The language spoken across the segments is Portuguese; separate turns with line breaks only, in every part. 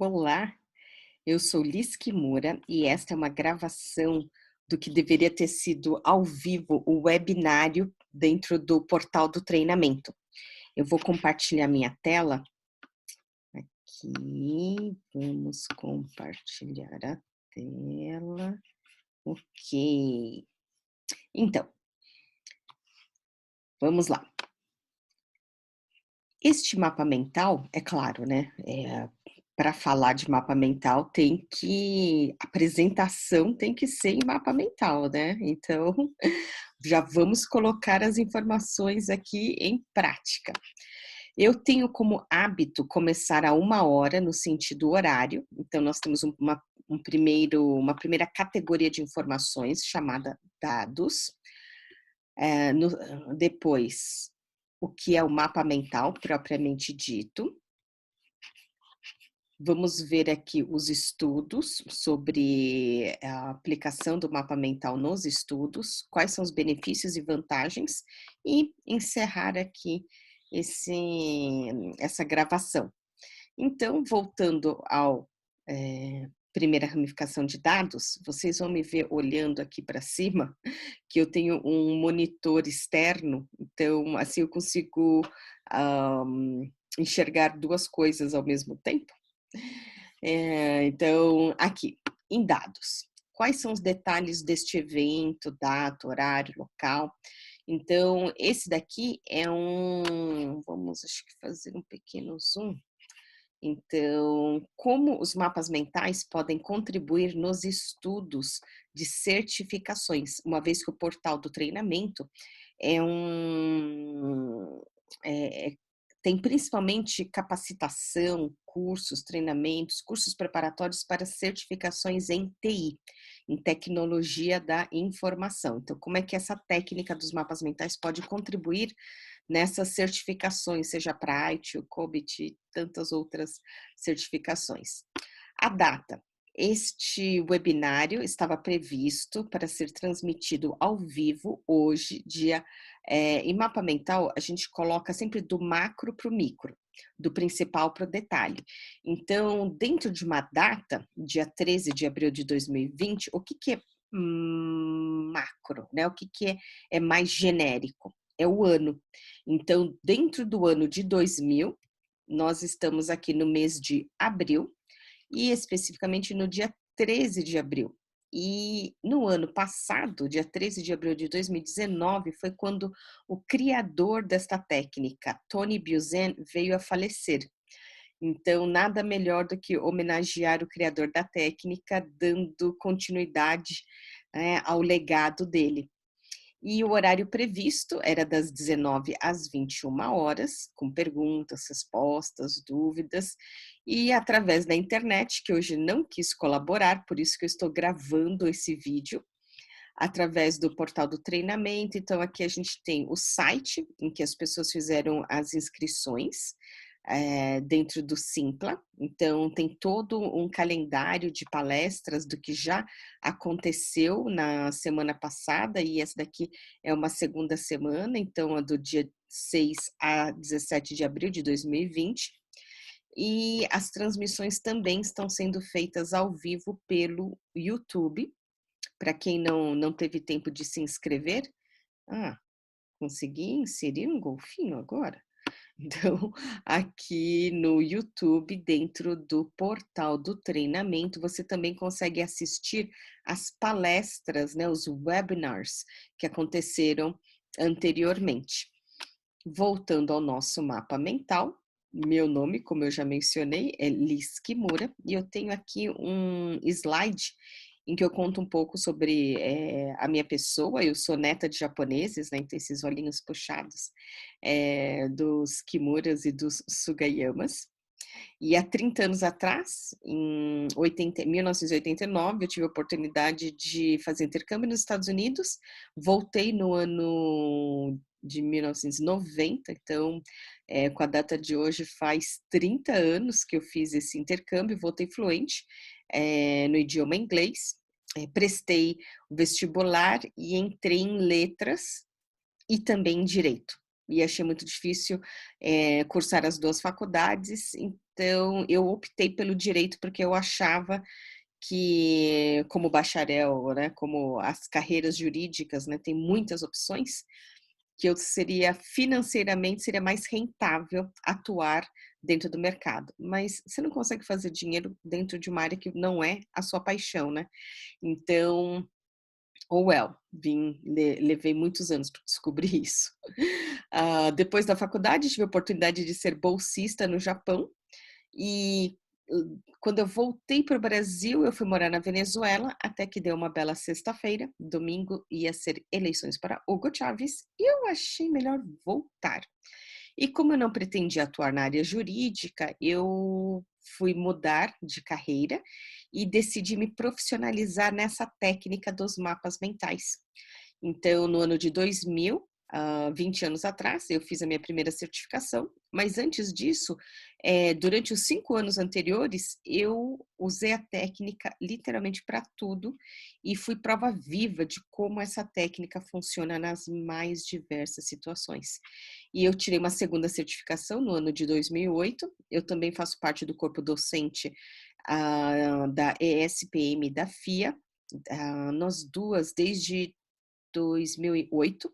Olá, eu sou Liz Kimura e esta é uma gravação do que deveria ter sido ao vivo o webinário dentro do portal do treinamento. Eu vou compartilhar minha tela aqui, vamos compartilhar a tela, ok. Então, vamos lá. Este mapa mental, é claro, né, para falar de mapa mental a apresentação tem que ser em mapa mental, né, então já vamos colocar as informações aqui em prática. Eu tenho como hábito começar a 1 hora no sentido horário, então nós temos uma primeira categoria de informações chamada dados, depois o que é o mapa mental propriamente dito. Vamos ver aqui os estudos sobre a aplicação do mapa mental nos estudos, quais são os benefícios e vantagens, e encerrar aqui essa gravação. Então, voltando ao primeira ramificação de dados, vocês vão me ver olhando aqui para cima, que eu tenho um monitor externo, então assim eu consigo enxergar duas coisas ao mesmo tempo. Então, aqui, em dados. Quais são os detalhes deste evento, data, horário, local? Então, esse daqui é vamos acho que fazer um pequeno zoom. Então, como os mapas mentais podem contribuir nos estudos de certificações, uma vez que o portal do treinamento é tem principalmente capacitação, cursos, treinamentos, cursos preparatórios para certificações em TI, em tecnologia da informação. Então, como é que essa técnica dos mapas mentais pode contribuir nessas certificações, seja para a ITIL, COBIT e tantas outras certificações. A data. Este webinário estava previsto para ser transmitido ao vivo hoje, em mapa mental, a gente coloca sempre do macro para o micro, do principal para o detalhe. Então, dentro de uma data, dia 13 de abril de 2020, o que é macro, né? O que é mais genérico? É o ano. Então, dentro do ano de 2000, nós estamos aqui no mês de abril, e especificamente no dia 13 de abril. E no ano passado, dia 13 de abril de 2019, foi quando o criador desta técnica, Tony Buzan, veio a falecer. Então, nada melhor do que homenagear o criador da técnica, dando continuidade, ao legado dele. E o horário previsto era das 19 às 21 horas, com perguntas, respostas, dúvidas, e através da internet, que hoje não quis colaborar, por isso que eu estou gravando esse vídeo, através do portal do treinamento. Então, aqui a gente tem o site em que as pessoas fizeram as inscrições, dentro do Simpla. Então, tem todo um calendário de palestras do que já aconteceu na semana passada, e essa daqui é uma segunda semana, então é do dia 6 a 17 de abril de 2020. E as transmissões também estão sendo feitas ao vivo pelo YouTube. Para quem não teve tempo de se inscrever, consegui inserir um golfinho agora? Então, aqui no YouTube, dentro do portal do treinamento, você também consegue assistir as palestras, né, os webinars que aconteceram anteriormente. Voltando ao nosso mapa mental, meu nome, como eu já mencionei, é Liz Kimura, e eu tenho aqui um slide em que eu conto um pouco sobre a minha pessoa. Eu sou neta de japoneses, né, então esses olhinhos puxados dos Kimuras e dos Sugayamas. E há 30 anos atrás, em 1989, eu tive a oportunidade de fazer intercâmbio nos Estados Unidos, voltei no ano de 1990, então, com a data de hoje, faz 30 anos que eu fiz esse intercâmbio, voltei fluente no idioma inglês, prestei o vestibular e entrei em letras e também em direito. E achei muito difícil cursar as duas faculdades, Então, eu optei pelo direito porque eu achava que, como bacharel, né, como as carreiras jurídicas, né, tem muitas opções, que eu seria mais rentável atuar dentro do mercado. Mas você não consegue fazer dinheiro dentro de uma área que não é a sua paixão, né? Então, levei muitos anos para descobrir isso. Depois da faculdade, tive a oportunidade de ser bolsista no Japão e quando eu voltei para o Brasil, eu fui morar na Venezuela, até que deu uma bela sexta-feira, domingo ia ser eleições para Hugo Chávez, e eu achei melhor voltar. E como eu não pretendia atuar na área jurídica, eu fui mudar de carreira e decidi me profissionalizar nessa técnica dos mapas mentais. Então, no ano de 2000, 20 anos atrás, eu fiz a minha primeira certificação, mas antes disso, durante os 5 anos anteriores, eu usei a técnica literalmente para tudo e fui prova viva de como essa técnica funciona nas mais diversas situações. E eu tirei uma segunda certificação no ano de 2008, eu também faço parte do corpo docente da ESPM e da FIA, nós duas desde 2008.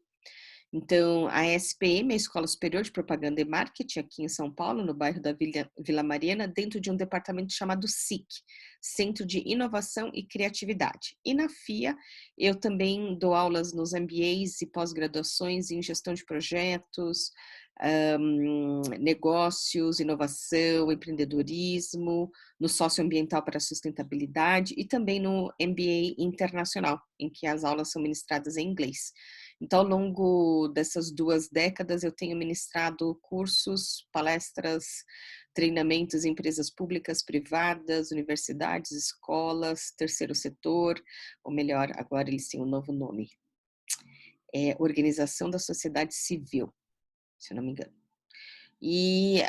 Então, a SPM, a Escola Superior de Propaganda e Marketing, aqui em São Paulo, no bairro da Vila Mariana, dentro de um departamento chamado SIC, Centro de Inovação e Criatividade. E na FIA, eu também dou aulas nos MBAs e pós-graduações em gestão de projetos, negócios, inovação, empreendedorismo, no socioambiental para a sustentabilidade e também no MBA internacional, em que as aulas são ministradas em inglês. Então, ao longo dessas 2 décadas, eu tenho ministrado cursos, palestras, treinamentos em empresas públicas, privadas, universidades, escolas, terceiro setor, ou melhor, agora eles têm um novo nome, Organização da Sociedade Civil, se eu não me engano. E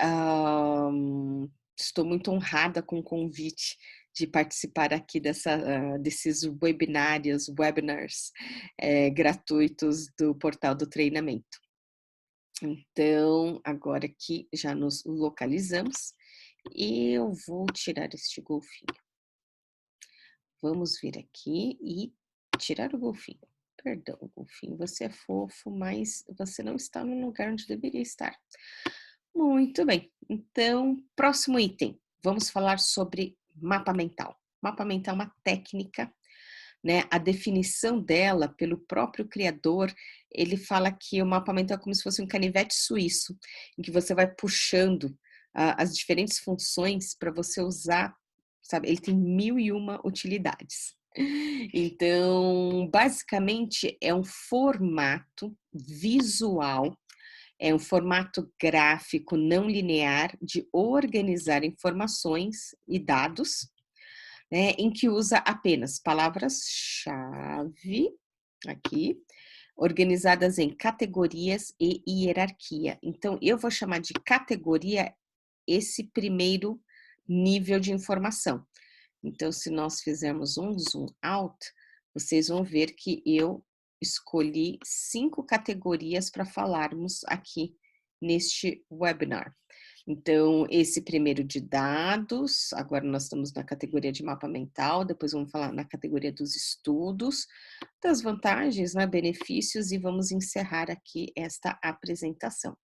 estou muito honrada com o convite de participar aqui desses webinars gratuitos do portal do treinamento. Então, agora que já nos localizamos, eu vou tirar este golfinho. Vamos vir aqui e tirar o golfinho. Perdão, golfinho, você é fofo, mas você não está no lugar onde deveria estar. Muito bem, então, próximo item, vamos falar sobre mapa mental. Mapa mental é uma técnica, né? A definição dela pelo próprio criador, ele fala que o mapa mental é como se fosse um canivete suíço, em que você vai puxando as diferentes funções para você usar, sabe? Ele tem 1001 utilidades. Então, basicamente, é um formato visual, é um formato gráfico não linear de organizar informações e dados, né, em que usa apenas palavras-chave, aqui, organizadas em categorias e hierarquia. Então, eu vou chamar de categoria esse primeiro nível de informação. Então, se nós fizermos um zoom out, vocês vão ver que eu escolhi 5 categorias para falarmos aqui neste webinar. Então, esse primeiro de dados, agora nós estamos na categoria de mapa mental, depois vamos falar na categoria dos estudos, das vantagens, né, benefícios, e vamos encerrar aqui esta apresentação.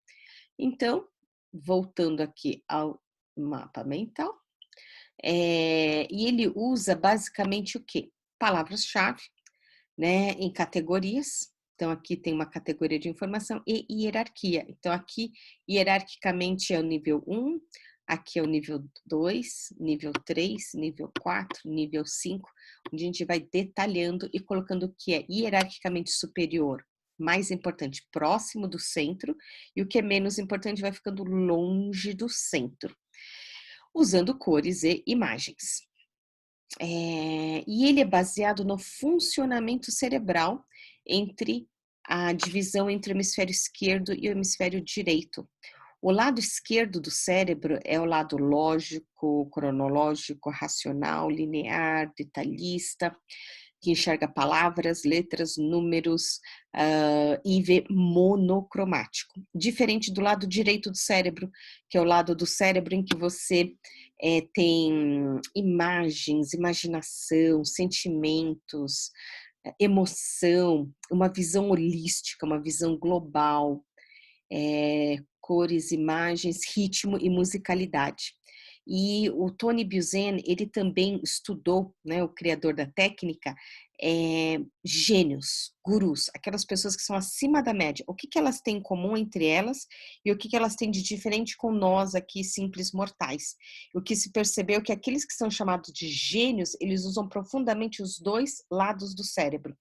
Então, voltando aqui ao mapa mental, e ele usa basicamente o quê? Palavras-chave, né, em categorias. Então, aqui tem uma categoria de informação e hierarquia. Então, aqui, hierarquicamente, é o nível 1, aqui é o nível 2, nível 3, nível 4, nível 5, onde a gente vai detalhando e colocando o que é hierarquicamente superior, mais importante, próximo do centro, e o que é menos importante vai ficando longe do centro, usando cores e imagens. E ele é baseado no funcionamento cerebral entre a divisão entre o hemisfério esquerdo e o hemisfério direito. O lado esquerdo do cérebro é o lado lógico, cronológico, racional, linear, detalhista. que enxerga palavras, letras, números e vê monocromático. Diferente do lado direito do cérebro, que é o lado do cérebro em que você tem imagens, imaginação, sentimentos, emoção, uma visão holística, uma visão global, cores, imagens, ritmo e musicalidade. E o Tony Buzan, ele também estudou, né, o criador da técnica, gênios, gurus, aquelas pessoas que são acima da média. O que que elas têm em comum entre elas e o que que elas têm de diferente com nós aqui, simples mortais. O que se percebeu é que aqueles que são chamados de gênios, eles usam profundamente os dois lados do cérebro.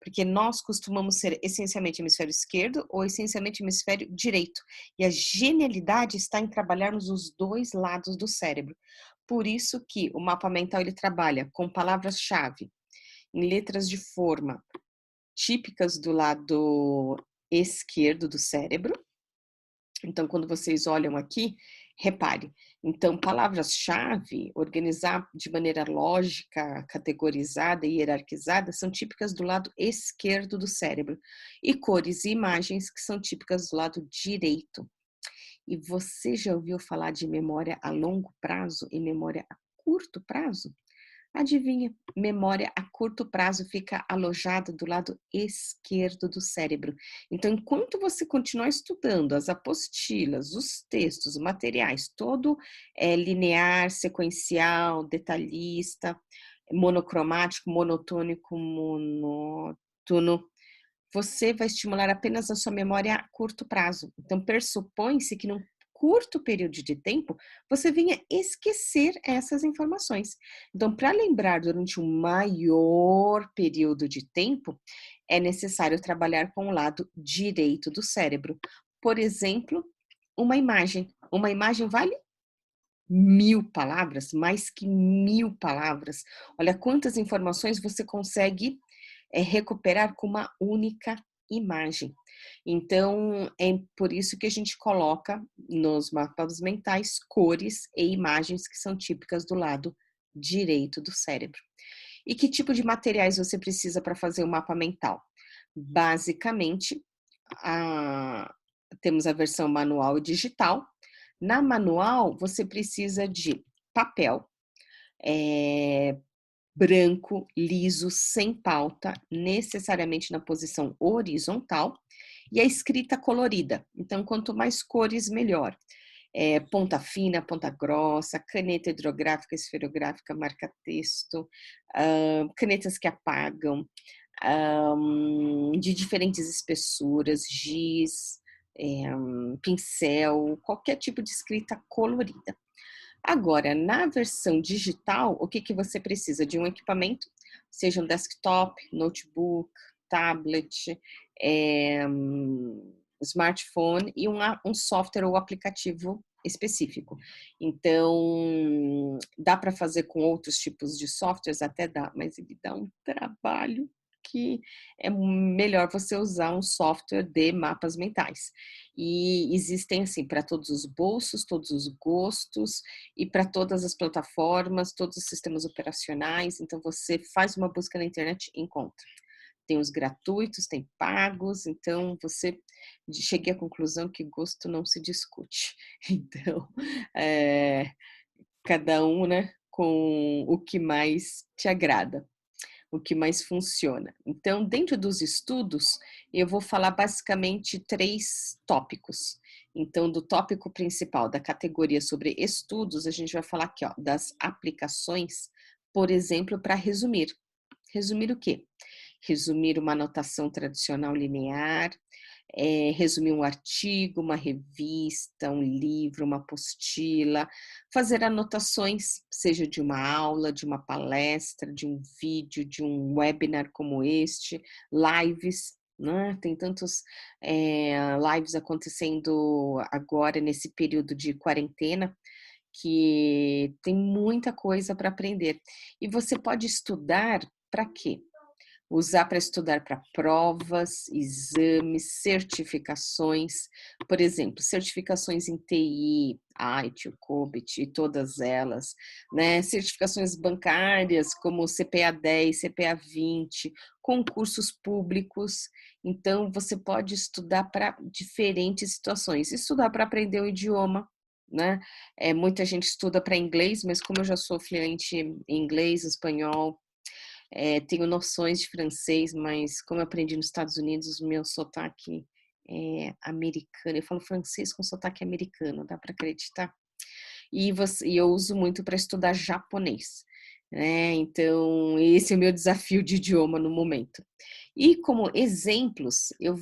Porque nós costumamos ser essencialmente hemisfério esquerdo ou essencialmente hemisfério direito. E a genialidade está em trabalharmos os dois lados do cérebro. Por isso que o mapa mental ele trabalha com palavras-chave em letras de forma típicas do lado esquerdo do cérebro. Então, quando vocês olham aqui, repare. Então, palavras-chave, organizar de maneira lógica, categorizada e hierarquizada, são típicas do lado esquerdo do cérebro. E cores e imagens, que são típicas do lado direito. E você já ouviu falar de memória a longo prazo e memória a curto prazo? Adivinha, memória a curto prazo fica alojada do lado esquerdo do cérebro. Então, enquanto você continuar estudando as apostilas, os textos, os materiais, todo linear, sequencial, detalhista, monocromático, monotônico, monótono, você vai estimular apenas a sua memória a curto prazo. Então, pressupõe-se que num curto período de tempo, você venha esquecer essas informações. Então, para lembrar durante um maior período de tempo, é necessário trabalhar com o lado direito do cérebro. Por exemplo, uma imagem. Uma imagem vale 1000 palavras, mais que 1000 palavras. Olha quantas informações você consegue recuperar com uma única imagem. Então, é por isso que a gente coloca nos mapas mentais cores e imagens que são típicas do lado direito do cérebro. E que tipo de materiais você precisa para fazer o mapa mental? Basicamente, temos a versão manual e digital. Na manual, você precisa de papel, branco, liso, sem pauta, necessariamente na posição horizontal, e a escrita colorida. Então, quanto mais cores, melhor. Ponta fina, ponta grossa, caneta hidrográfica, esferográfica, marca-texto, canetas que apagam, de diferentes espessuras, giz, pincel, qualquer tipo de escrita colorida. Agora, na versão digital, o que que você precisa? De um equipamento, seja um desktop, notebook, tablet, smartphone e um software ou aplicativo específico. Então, dá para fazer com outros tipos de softwares? Até dá, mas ele dá um trabalho que é melhor você usar um software de mapas mentais. E existem, assim, para todos os bolsos, todos os gostos e para todas as plataformas, todos os sistemas operacionais. Então, você faz uma busca na internet e encontra. Tem os gratuitos, tem pagos, então você cheguei à conclusão que gosto não se discute. Então, cada um, né, com o que mais te agrada, o que mais funciona. Então, dentro dos estudos, eu vou falar basicamente 3 tópicos. Então, do tópico principal da categoria sobre estudos, a gente vai falar aqui, ó, das aplicações, por exemplo, para resumir. Resumir o quê? Resumir uma anotação tradicional linear, resumir um artigo, uma revista, um livro, uma apostila, fazer anotações, seja de uma aula, de uma palestra, de um vídeo, de um webinar como este, lives, né? Tem tantos lives acontecendo agora nesse período de quarentena, que tem muita coisa para aprender. E você pode estudar para quê? usar para estudar para provas, exames, certificações, por exemplo, certificações em TI, ITIL, COBIT e todas elas, né? Certificações bancárias como CPA 10, CPA 20, concursos públicos. Então, você pode estudar para diferentes situações. Estudar para aprender o idioma, né? Muita gente estuda para inglês, mas como eu já sou fluente em inglês, espanhol, tenho noções de francês, mas como eu aprendi nos Estados Unidos, o meu sotaque é americano. Eu falo francês com sotaque americano, dá para acreditar? E eu uso muito para estudar japonês, né? Então, esse é o meu desafio de idioma no momento. E como exemplos, eu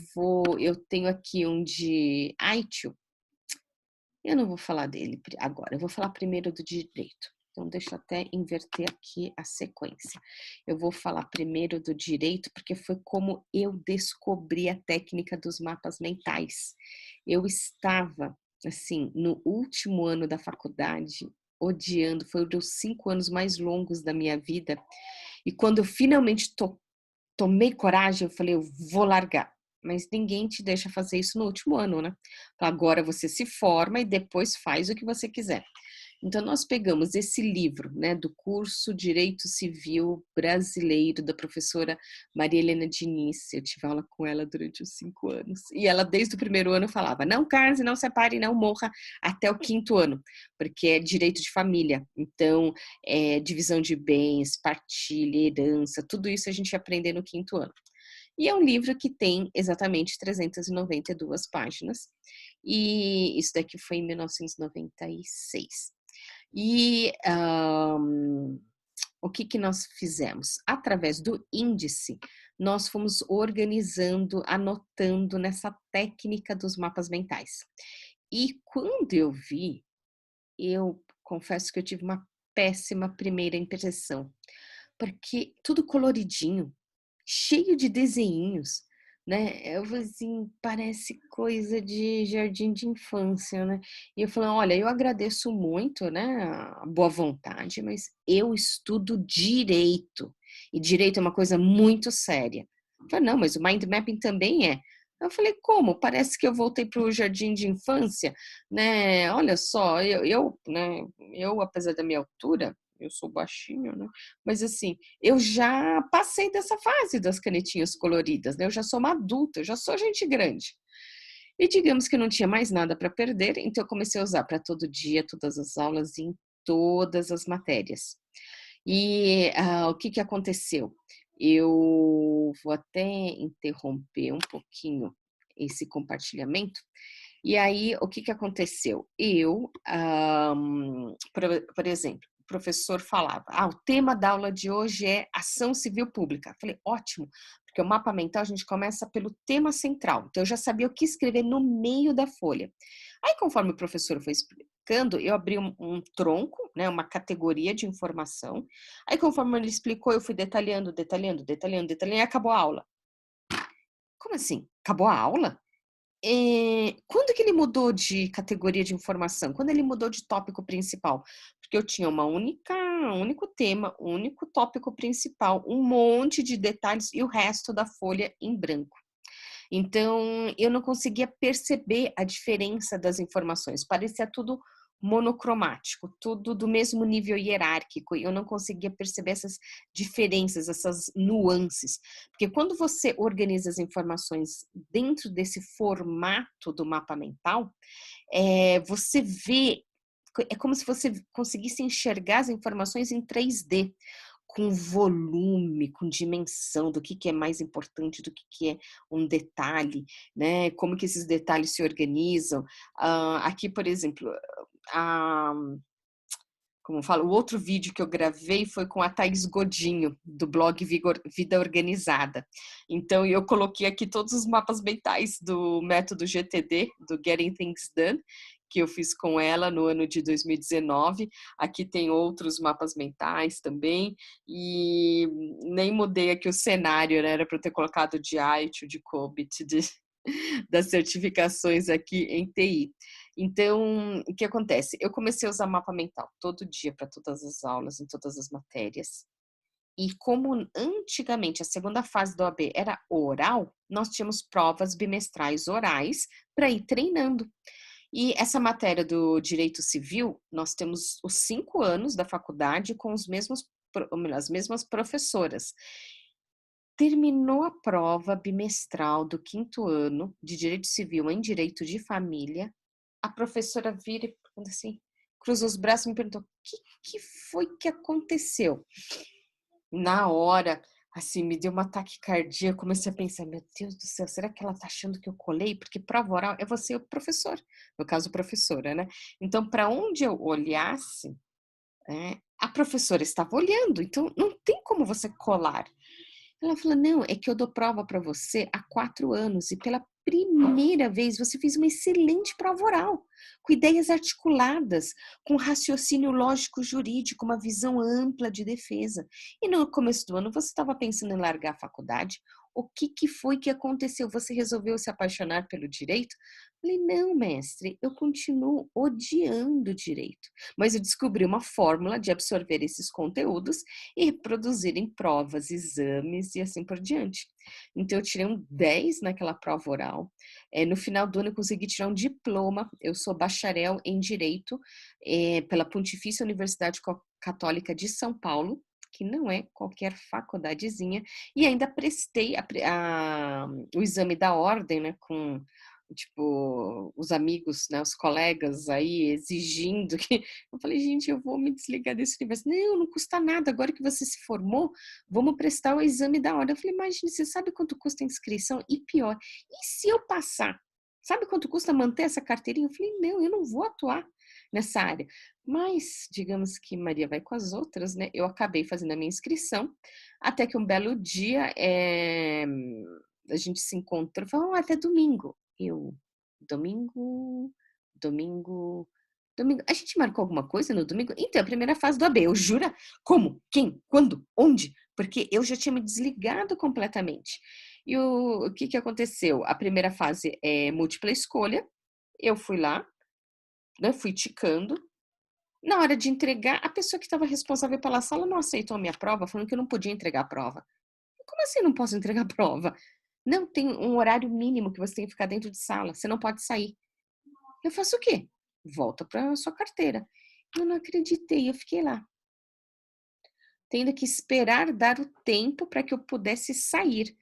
tenho aqui um de Aichu. Eu não vou falar dele agora, eu vou falar primeiro do direito. Então, deixa eu até inverter aqui a sequência. Eu vou falar primeiro do direito, porque foi como eu descobri a técnica dos mapas mentais. Eu estava, assim, no último ano da faculdade, odiando, foi um dos 5 anos mais longos da minha vida. E quando eu finalmente tomei coragem, eu falei, eu vou largar. Mas ninguém te deixa fazer isso no último ano, né? Agora você se forma e depois faz o que você quiser. Então, nós pegamos esse livro, né, do curso Direito Civil Brasileiro, da professora Maria Helena Diniz. Eu tive aula com ela durante os 5 anos. E ela, desde o primeiro ano, falava: não case, não separe, não morra até o 5º ano, porque é direito de família. Então, divisão de bens, partilha, herança, tudo isso a gente ia aprender no 5º ano. E é um livro que tem exatamente 392 páginas. E isso daqui foi em 1996. E o que nós fizemos? Através do índice, nós fomos organizando, anotando nessa técnica dos mapas mentais. E quando eu vi, eu confesso que eu tive uma péssima primeira impressão, porque tudo coloridinho, cheio de desenhinhos, né? Eu falei assim, parece coisa de jardim de infância, né? E eu falei, olha, eu agradeço muito, né, a boa vontade, mas eu estudo direito. E direito é uma coisa muito séria. Eu falei, não, mas o mind mapping também é. Eu falei, como? Parece que eu voltei para o jardim de infância, né? Olha só, né, eu, apesar da minha altura, eu sou baixinho, né? Mas assim, eu já passei dessa fase das canetinhas coloridas, né? Eu já sou uma adulta, eu já sou gente grande. E digamos que eu não tinha mais nada para perder, então eu comecei a usar para todo dia, todas as aulas, em todas as matérias. E o que aconteceu? Eu vou até interromper um pouquinho esse compartilhamento. E aí, o que aconteceu? Por exemplo, o professor falava, o tema da aula de hoje é ação civil pública. Eu falei, ótimo, porque o mapa mental a gente começa pelo tema central. Então, eu já sabia o que escrever no meio da folha. Aí, conforme o professor foi explicando, eu abri um tronco, né, uma categoria de informação. Aí, conforme ele explicou, eu fui detalhando, e acabou a aula. Como assim? Acabou a aula? Quando que ele mudou de categoria de informação? Quando ele mudou de tópico principal? Porque eu tinha um único tema, um único tópico principal, um monte de detalhes e o resto da folha em branco. Então, eu não conseguia perceber a diferença das informações. Parecia tudo monocromático, tudo do mesmo nível hierárquico. Eu não conseguia perceber essas diferenças, essas nuances. Porque quando você organiza as informações dentro desse formato do mapa mental, você vê, é como se você conseguisse enxergar as informações em 3D, com volume, com dimensão do que é mais importante, do que é um detalhe, né? Como que esses detalhes se organizam. Aqui, por exemplo, como eu falo, o outro vídeo que eu gravei foi com a Thaís Godinho, do blog Vida Organizada. Então, eu coloquei aqui todos os mapas mentais do método GTD, do Getting Things Done, que eu fiz com ela no ano de 2019. Aqui tem outros mapas mentais também, e nem mudei aqui o cenário, né? Era para eu ter colocado de ITIL, de COBIT, das certificações aqui em TI. Então, o que acontece? Eu comecei a usar mapa mental todo dia para todas as aulas, em todas as matérias. E como antigamente a segunda fase da OAB era oral, nós tínhamos provas bimestrais orais para ir treinando. E essa matéria do direito civil, nós temos os 5 anos da faculdade com as mesmas professoras. Terminou a prova bimestral do 5º ano de direito civil em direito de família, a professora vira e pergunta assim, cruza os braços e me perguntou: que foi que aconteceu? Na hora, assim, me deu uma taquicardia, eu comecei a pensar: "Meu Deus do céu, será que ela tá achando que eu colei?" Porque prova oral é você e o professor, no caso professora, né. Então para onde eu olhasse, a professora estava olhando, então não tem como você colar. Ela falou: "Não, é que eu dou prova para você há 4 anos e pela primeira vez você fez uma excelente prova oral, com ideias articuladas, com raciocínio lógico jurídico, uma visão ampla de defesa. E no começo do ano você estava pensando em largar a faculdade? O que foi que aconteceu? Você resolveu se apaixonar pelo direito?" Falei: "Não, mestre, eu continuo odiando direito, mas eu descobri uma fórmula de absorver esses conteúdos e reproduzir em provas, exames e assim por diante." Então eu tirei um 10 naquela prova oral. No final do ano eu consegui tirar um diploma, eu sou bacharel em Direito, pela Pontifícia Universidade Católica de São Paulo, que não é qualquer faculdadezinha, e ainda prestei o exame da ordem, né, com, tipo, os amigos, né, os colegas aí exigindo que eu falei: "Gente, eu vou me desligar desse universo." "Não, não custa nada, agora que você se formou, vamos prestar o exame da ordem." Eu falei: "Imagina, você sabe quanto custa a inscrição? E pior, e se eu passar? Sabe quanto custa manter essa carteirinha?" Eu falei: "Não, eu não vou atuar nessa área." Mas, digamos que Maria vai com as outras, né, eu acabei fazendo a minha inscrição, até que um belo dia, a gente se encontrou, falou: "Até domingo." Eu: "Domingo, domingo, domingo, a gente marcou alguma coisa no domingo?" "Então, é a primeira fase do AB." Eu: "Jura? Como? Quem? Quando? Onde?" Porque eu já tinha me desligado completamente. E o que aconteceu? A primeira fase é múltipla escolha, eu fui lá, né, fui ticando. Na hora de entregar, a pessoa que estava responsável pela sala não aceitou a minha prova, falando que eu não podia entregar a prova. "Como assim não posso entregar a prova?" "Não, tem um horário mínimo que você tem que ficar dentro de sala, você não pode sair." Eu faço o quê? "Volta para sua carteira." Eu não acreditei, eu fiquei lá, tendo que esperar dar o tempo para que eu pudesse sair.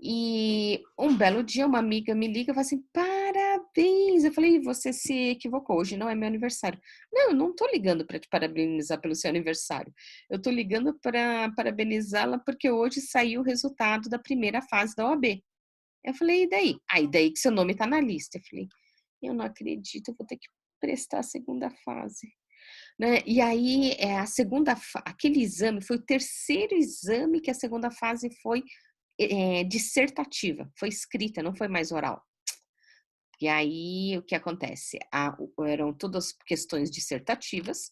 E um belo dia uma amiga me liga e fala assim: "Parabéns!" Eu falei: "Você se equivocou, hoje não é meu aniversário." "Não, eu não tô ligando para te parabenizar pelo seu aniversário. Eu tô ligando para parabenizá-la porque hoje saiu o resultado da primeira fase da OAB." Eu falei: "E daí?" "Ah, e daí que seu nome tá na lista." Eu falei: "Eu não acredito, eu vou ter que prestar a segunda fase." Né, e aí, a segunda fa aquele exame foi o terceiro exame que a segunda fase foi, dissertativa, foi escrita, não foi mais oral. E aí, o que acontece? Eram todas questões dissertativas,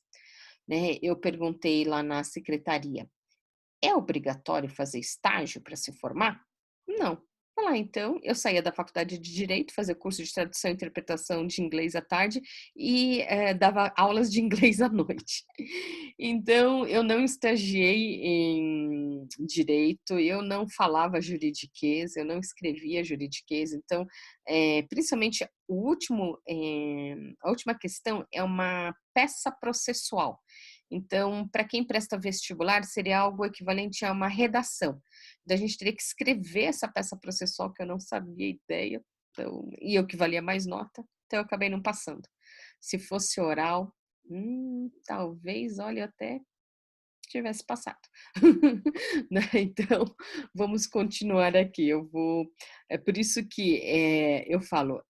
né, eu perguntei lá na secretaria: "É obrigatório fazer estágio para se formar?" "Não." Então, eu saía da faculdade de Direito, fazia curso de tradução e interpretação de inglês à tarde e, dava aulas de inglês à noite. Então, eu não estagiei em Direito, eu não falava juridiquês, eu não escrevia juridiquês, então, principalmente a última questão é uma peça processual. Então, para quem presta vestibular, seria algo equivalente a uma redação. Da gente teria que escrever essa peça processual que eu não sabia ideia, então, e eu que valia mais nota, então eu acabei não passando. Se fosse oral, talvez, olha, eu até tivesse passado. Né, então, vamos continuar aqui. É por isso que eu falo,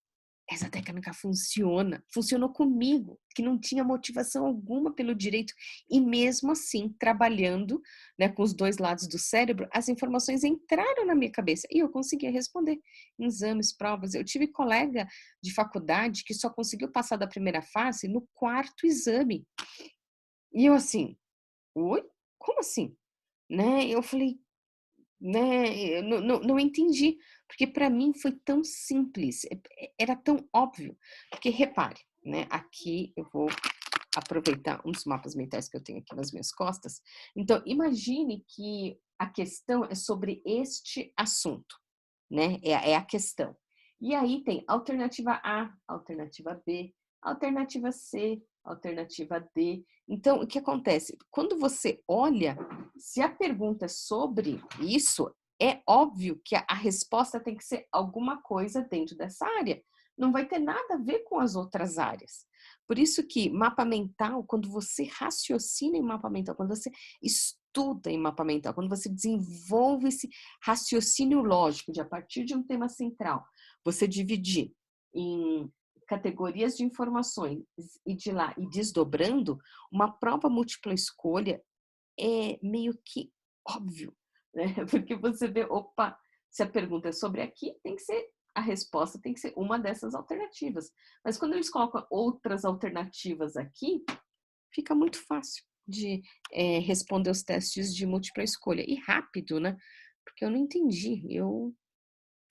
essa técnica funciona, funcionou comigo, que não tinha motivação alguma pelo direito, e mesmo assim, trabalhando, né, com os 2 lados do cérebro, as informações entraram na minha cabeça e eu conseguia responder em exames, provas. Eu tive colega de faculdade que só conseguiu passar da primeira fase no 4º exame. E eu assim: "Oi? Como assim?" Né, eu falei, né, eu não entendi, porque para mim foi tão simples, era tão óbvio, porque repare, né, aqui eu vou aproveitar um dos mapas mentais que eu tenho aqui nas minhas costas. Então, imagine que a questão é sobre este assunto, né? É a questão. E aí tem alternativa A, alternativa B, alternativa C, alternativa D. Então, o que acontece? Quando você olha, se a pergunta é sobre isso, é óbvio que a resposta tem que ser alguma coisa dentro dessa área. Não vai ter nada a ver com as outras áreas. Por isso que mapa mental, quando você raciocina em mapa mental, quando você estuda em mapa mental, quando você desenvolve esse raciocínio lógico de a partir de um tema central, você dividir em categorias de informações e de lá e desdobrando, uma prova múltipla escolha é meio que óbvio, né? Porque você vê, opa, se a pergunta é sobre aqui, tem que ser, a resposta tem que ser uma dessas alternativas. Mas quando eles colocam outras alternativas aqui, fica muito fácil de responder os testes de múltipla escolha. E rápido, né? Porque eu não entendi. Eu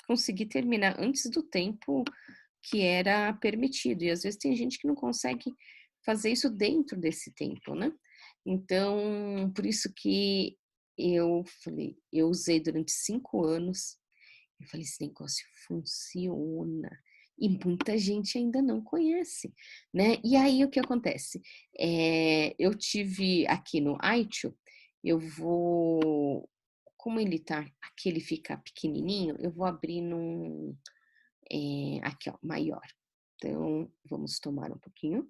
consegui terminar antes do tempo que era permitido. E às vezes tem gente que não consegue fazer isso dentro desse tempo, né? Então, por isso que eu falei, eu usei durante 5 anos, eu falei, esse negócio funciona. E muita gente ainda não conhece, né? E aí o que acontece? Eu tive aqui no iTunes, eu vou, como ele tá, aqui ele fica pequenininho, eu vou abrir aqui ó, maior. Então, vamos tomar um pouquinho.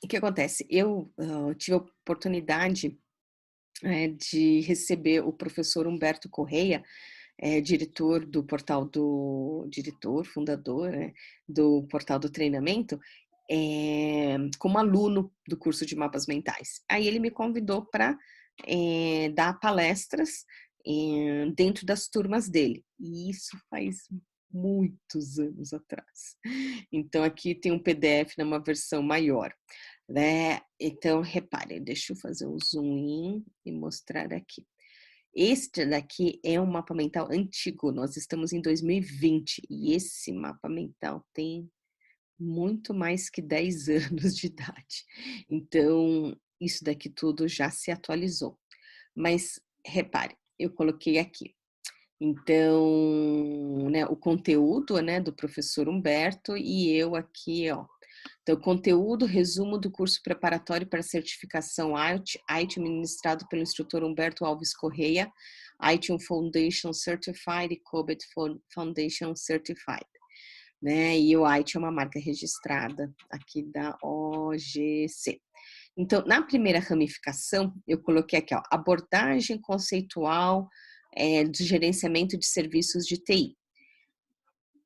O que acontece? Eu tive a oportunidade de receber o professor Humberto Correia, diretor do portal diretor, fundador, né, do portal do treinamento, como aluno do curso de mapas mentais. Aí ele me convidou para dar palestras dentro das turmas dele. E isso faz muitos anos atrás. Então aqui tem um PDF numa versão maior, né? Então repare, deixa eu fazer um zoom in e mostrar aqui. Este daqui é um mapa mental antigo, nós estamos em 2020 e esse mapa mental tem muito mais que 10 anos de idade. Então, isso daqui tudo já se atualizou. Mas repare, eu coloquei aqui. Então, né, o conteúdo, né, do professor Humberto e eu aqui, ó. Então, conteúdo, resumo do curso preparatório para certificação IT ministrado pelo instrutor Humberto Alves Correia, IT Foundation Certified e COBIT Foundation Certified. Né? E o IT é uma marca registrada aqui da OGC. Então, na primeira ramificação, eu coloquei aqui, ó, abordagem conceitual de gerenciamento de serviços de TI.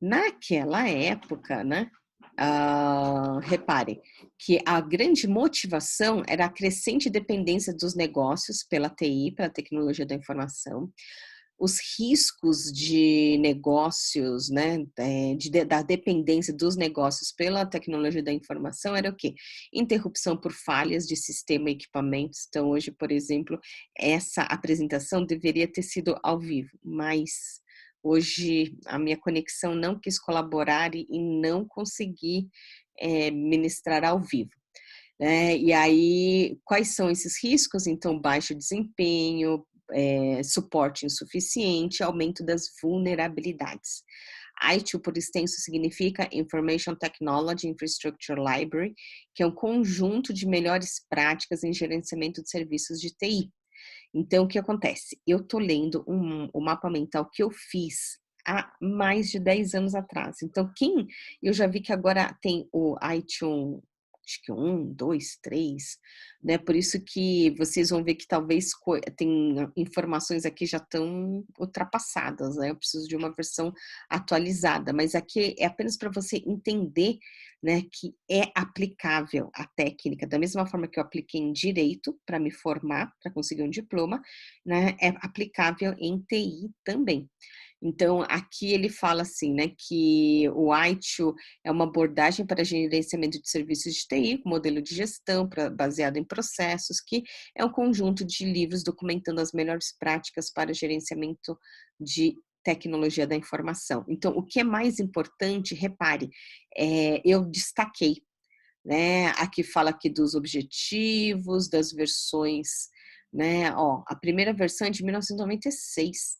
Naquela época, né, repare que a grande motivação era a crescente dependência dos negócios pela TI, pela tecnologia da informação, os riscos de negócios, né, da dependência dos negócios pela tecnologia da informação era o quê? Interrupção por falhas de sistema e equipamentos. Então, hoje, por exemplo, essa apresentação deveria ter sido ao vivo, mas hoje a minha conexão não quis colaborar e não consegui ministrar ao vivo. E aí, quais são esses riscos? Então, baixo desempenho, suporte insuficiente, aumento das vulnerabilidades. ITIL, por extenso, significa Information Technology Infrastructure Library, que é um conjunto de melhores práticas em gerenciamento de serviços de TI. Então, o que acontece? Eu estou lendo o mapa mental que eu fiz há mais de 10 anos atrás. Então, eu já vi que agora tem o iTunes, acho que 1, 2, 3, né? Por isso que vocês vão ver que talvez tem informações aqui já estão ultrapassadas, né? Eu preciso de uma versão atualizada, mas aqui é apenas para você entender, né, que é aplicável a técnica, da mesma forma que eu apliquei em direito para me formar, para conseguir um diploma, né, é aplicável em TI também. Então, aqui ele fala assim, né, que o ITIL é uma abordagem para gerenciamento de serviços de TI, modelo de gestão baseado em processos, que é um conjunto de livros documentando as melhores práticas para gerenciamento de tecnologia da informação. Então, o que é mais importante, repare, eu destaquei, né? Aqui fala aqui dos objetivos, das versões, né? Ó, a primeira versão é de 1996,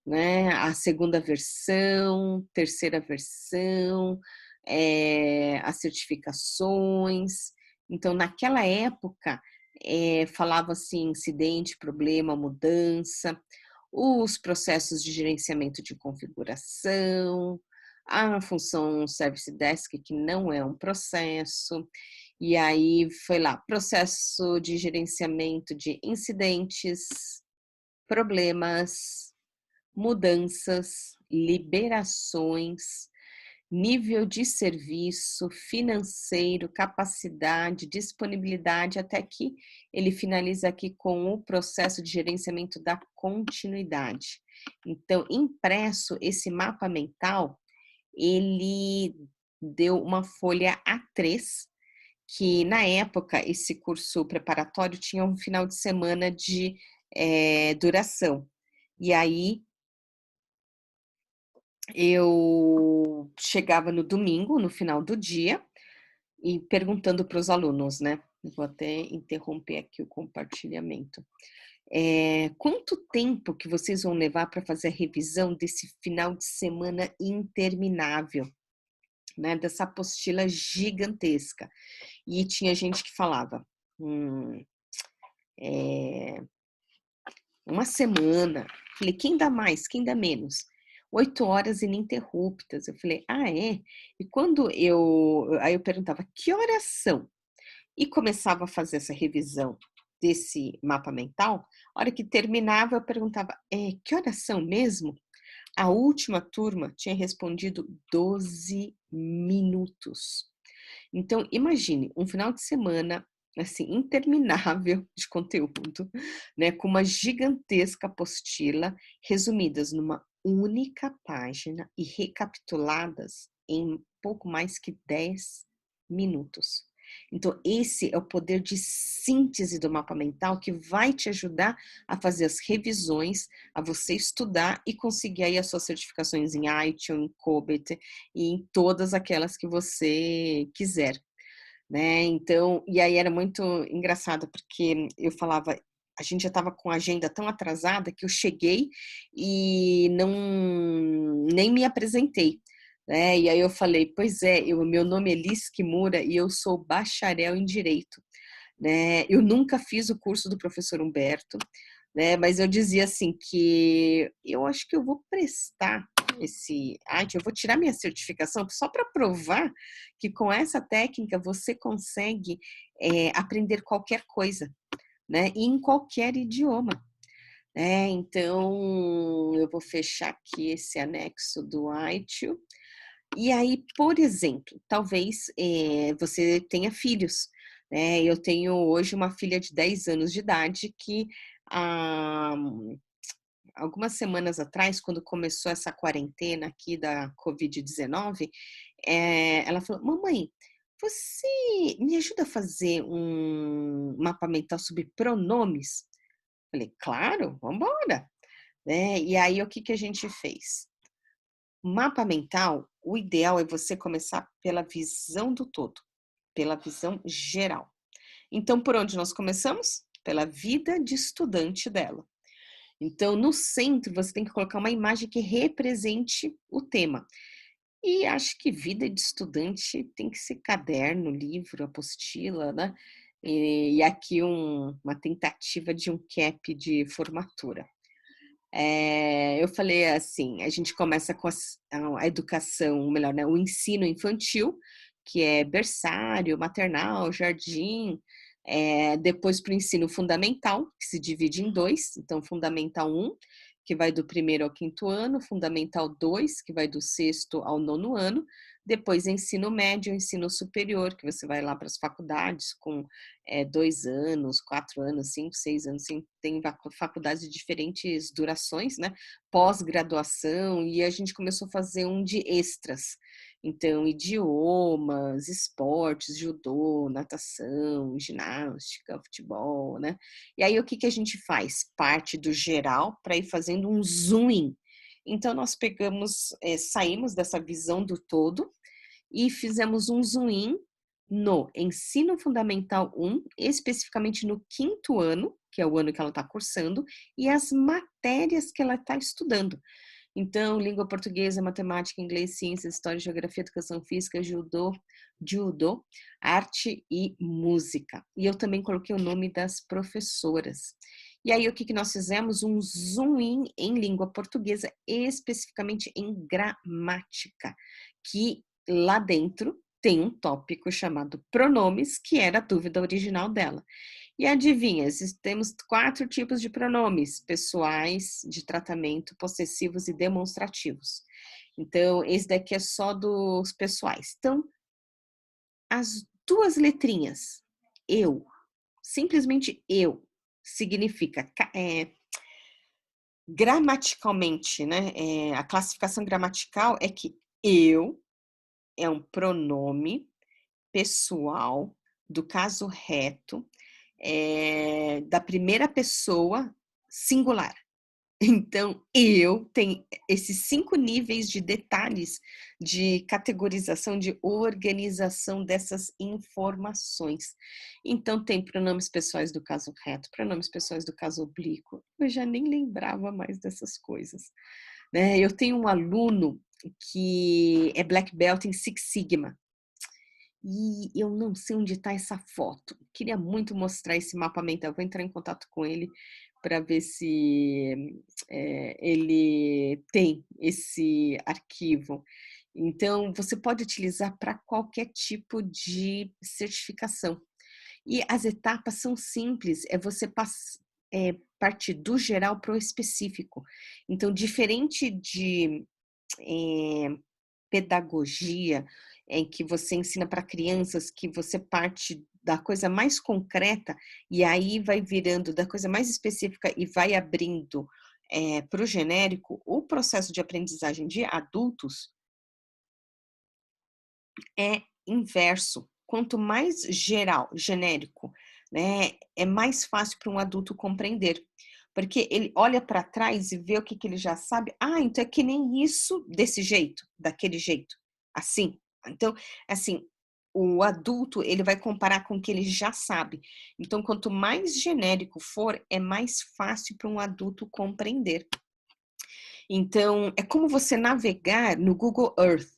né? A segunda versão, terceira versão, as certificações. Então, naquela época, falava assim, incidente, problema, mudança, os processos de gerenciamento de configuração, a função Service Desk, que não é um processo, e aí foi lá, processo de gerenciamento de incidentes, problemas, mudanças, liberações, nível de serviço, financeiro, capacidade, disponibilidade, até que ele finaliza aqui com o processo de gerenciamento da continuidade. Então, impresso esse mapa mental, ele deu uma folha A3, que na época esse curso preparatório tinha um final de semana de duração. E aí eu chegava no domingo, no final do dia, e perguntando para os alunos, né? Vou até interromper aqui o compartilhamento. Quanto tempo que vocês vão levar para fazer a revisão desse final de semana interminável, né? Dessa apostila gigantesca. E tinha gente que falava, uma semana. Falei, quem dá mais? Quem dá menos? 8 horas ininterruptas. Eu falei, ah, é? E quando aí eu perguntava, que horas são? E começava a fazer essa revisão desse mapa mental. A hora que terminava, eu perguntava, que horas são mesmo? A última turma tinha respondido 12 minutos. Então, imagine, um final de semana, assim, interminável de conteúdo, né, com uma gigantesca apostila, resumidas numa única página e recapituladas em pouco mais que 10 minutos. Então, esse é o poder de síntese do mapa mental que vai te ajudar a fazer as revisões, a você estudar e conseguir aí as suas certificações em ITIL, em COBIT e em todas aquelas que você quiser, né? Então, e aí era muito engraçado, porque eu falava, a gente já estava com a agenda tão atrasada que eu cheguei e nem me apresentei, né? E aí eu falei, pois é, meu nome é Liz Kimura e eu sou bacharel em Direito, né? Eu nunca fiz o curso do professor Humberto, né? Mas eu dizia assim que eu acho que eu vou prestar eu vou tirar minha certificação só para provar que com essa técnica você consegue aprender qualquer coisa, né? E em qualquer idioma. Então, eu vou fechar aqui esse anexo do ITIL. E aí, por exemplo, talvez você tenha filhos, né? Eu tenho hoje uma filha de 10 anos de idade que há algumas semanas atrás, quando começou essa quarentena aqui da Covid-19, ela falou, mamãe, você me ajuda a fazer um mapa mental sobre pronomes? Falei, claro, vamos embora. Né? E aí, o que a gente fez? Mapa mental, o ideal é você começar pela visão do todo, pela visão geral. Então, por onde nós começamos? Pela vida de estudante dela. Então, no centro, você tem que colocar uma imagem que represente o tema. E acho que vida de estudante tem que ser caderno, livro, apostila, né? E aqui uma tentativa de um cap de formatura. Eu falei assim, a gente começa com a educação, melhor, né, o ensino infantil, que é berçário, maternal, jardim, depois para o ensino fundamental, que se divide em dois, então fundamental 1, que vai do 1º ao 5º ano, fundamental 2, que vai do 6º ao 9º ano, depois ensino médio, ensino superior, que você vai lá para as faculdades com 2 anos, 4 anos, 5, 6 anos, tem faculdades de diferentes durações, né? Pós-graduação, e a gente começou a fazer um de extras. Então, idiomas, esportes, judô, natação, ginástica, futebol, né? E aí, o que a gente faz? Parte do geral para ir fazendo um zoom in. Então, nós saímos dessa visão do todo e fizemos um zoom in no Ensino Fundamental 1, especificamente no 5º ano, que é o ano que ela está cursando, e as matérias que ela está estudando. Então, língua portuguesa, matemática, inglês, ciências, história, geografia, educação física, judô, arte e música. E eu também coloquei o nome das professoras. E aí, o que nós fizemos? Um zoom in em língua portuguesa, especificamente em gramática, que lá dentro tem um tópico chamado pronomes, que era a dúvida original dela. E adivinha, temos 4 tipos de pronomes: pessoais, de tratamento, possessivos e demonstrativos. Então, esse daqui é só dos pessoais. Então, as 2 letrinhas, eu, simplesmente eu, significa, gramaticalmente, né? A classificação gramatical é que eu é um pronome pessoal do caso reto, da primeira pessoa singular. Então, eu tenho esses 5 níveis de detalhes de categorização, de organização dessas informações. Então, tem pronomes pessoais do caso reto, pronomes pessoais do caso oblíquo. Eu já nem lembrava mais dessas coisas, né? Eu tenho um aluno que é Black Belt em Six Sigma. E eu não sei onde está essa foto. Queria muito mostrar esse mapa mental. Vou entrar em contato com ele para ver se ele tem esse arquivo. Então, você pode utilizar para qualquer tipo de certificação. E as etapas são simples, é você partir do geral para o específico. Então, diferente de pedagogia, em que você ensina para crianças, que você parte da coisa mais concreta e aí vai virando da coisa mais específica e vai abrindo para o genérico. O processo de aprendizagem de adultos é inverso. Quanto mais geral, genérico, né, é mais fácil para um adulto compreender. Porque ele olha para trás e vê o que ele já sabe. Ah, então é que nem isso, desse jeito, daquele jeito, assim. Então, assim, o adulto, ele vai comparar com o que ele já sabe. Então, quanto mais genérico for, é mais fácil para um adulto compreender. Então, é como você navegar no Google Earth.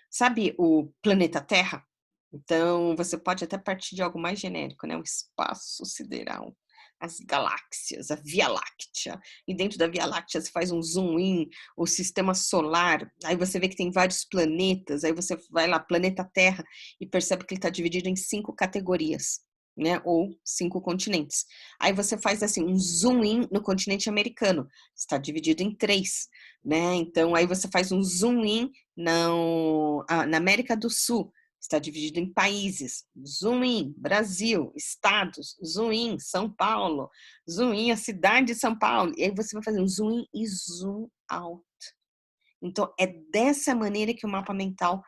Sabe o planeta Terra? Então, você pode até partir de algo mais genérico, né? O espaço sideral, as galáxias, a Via Láctea. E dentro da Via Láctea você faz um zoom in, o sistema solar. Aí você vê que tem vários planetas. Aí você vai lá, planeta Terra, e percebe que ele está dividido em 5 categorias, né? Ou 5 continentes. Aí você faz assim, um zoom in no continente americano. Está dividido em 3, né? Então, aí você faz um zoom in na América do Sul, está dividido em países. Zoom in, Brasil, estados. Zoom in, São Paulo. Zoom in, a cidade de São Paulo. E aí você vai fazer um zoom in e zoom out. Então, é dessa maneira que o mapa mental